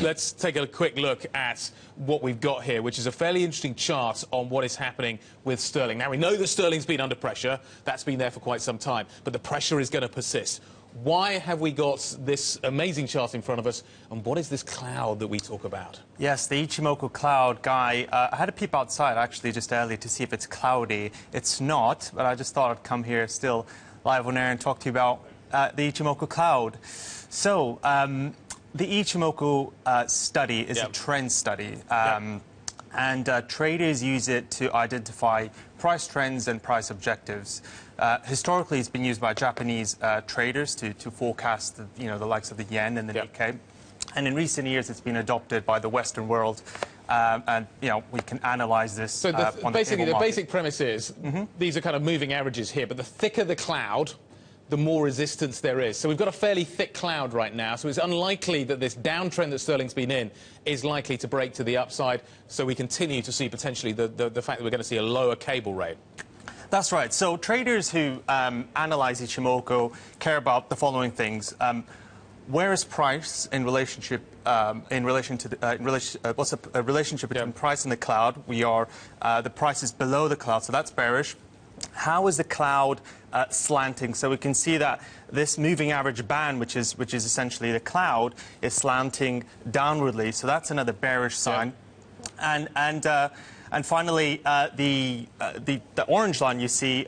let's take a quick look at what we've got here, which is a fairly interesting chart on what is happening with sterling. Now, we know that sterling's been under pressure. That's been there for quite some time, but the pressure is going to persist. Why have we got this amazing chart in front of us, and what is this cloud that we talk about? Yes, the Ichimoku cloud, Guy. I had a peep outside, actually, just earlier to see if it's cloudy. It's not, but I just thought I'd come here still live on air and talk to you about the Ichimoku cloud. So, the Ichimoku study is a trend study. And traders use it to identify price trends and price objectives. Historically, it's been used by Japanese traders to forecast, the likes of the yen and the Nikkei. And in recent years, it's been adopted by the Western world. And, we can analyze this so on basically, the basic premise is these are kind of moving averages here, but the thicker the cloud, the more resistance there is. So we've got a fairly thick cloud right now, so it's unlikely that this downtrend that sterling's been in is likely to break to the upside, so we continue to see potentially the fact that we're going to see a lower cable rate. That's right. So traders who analyze Ichimoku care about the following things. Where is price in relationship what's the relationship between price and the cloud? The price is below the cloud, so that's bearish. How is the cloud slanting? So we can see that this moving average band, which is essentially the cloud, is slanting downwardly. So that's another bearish sign. And finally, the orange line you see,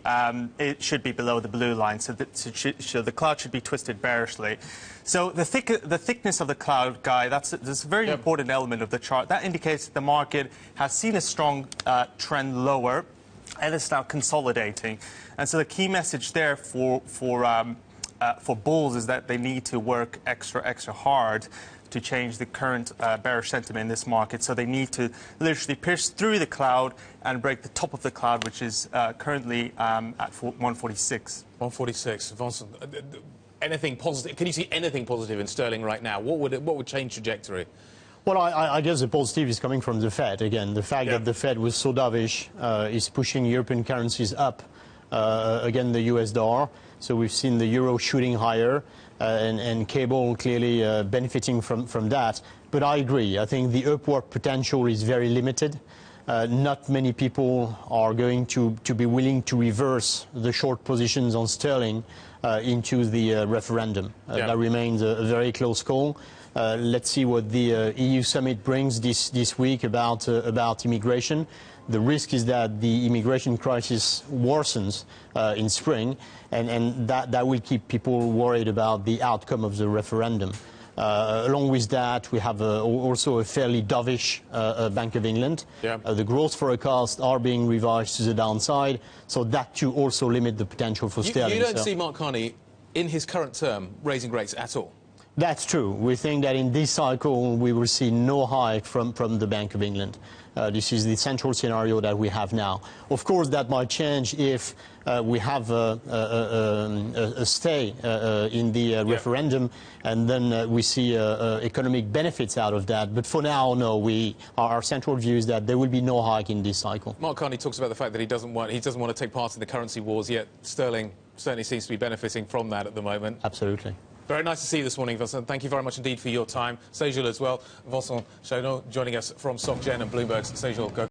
it should be below the blue line. So the cloud should be twisted bearishly. So the thickness of the cloud, Guy, that's a very important element of the chart. That indicates that the market has seen a strong trend lower, and it's now consolidating. And so the key message there for bulls is that they need to work extra hard to change the current bearish sentiment in this market. So they need to literally pierce through the cloud and break the top of the cloud, which is currently at 146. 146. Vincent, anything positive? Can you see anything positive in sterling right now? What would change trajectory? Well, I guess the positive is coming from the Fed. Again, the fact that the Fed was so dovish is pushing European currencies up against the US dollar. So we've seen the euro shooting higher and cable clearly benefiting from that. But I agree. I think the upward potential is very limited. Not many people are going to be willing to reverse the short positions on sterling into the referendum. That remains a very close call. Let's see what the EU summit brings this week about immigration. The risk is that the immigration crisis worsens in spring, and that will keep people worried about the outcome of the referendum. Along with that, we have also a fairly dovish Bank of England. The growth forecasts are being revised to the downside, so that too also limit the potential for sterling. You don't see Mark Carney in his current term raising rates at all? That's true. We think that in this cycle we will see no hike from the Bank of England. This is the central scenario that we have now. Of course, that might change if we have a stay in the referendum, and then we see economic benefits out of that. But for now, no. Our central view is that there will be no hike in this cycle. Mark Carney talks about the fact that he doesn't want to take part in the currency wars, yet sterling certainly seems to be benefiting from that at the moment. Absolutely. Very nice to see you this morning, Vincent. Thank you very much indeed for your time. Sejal as well. Vincent Chainot joining us from SocGen and Bloomberg's Sejal. Go.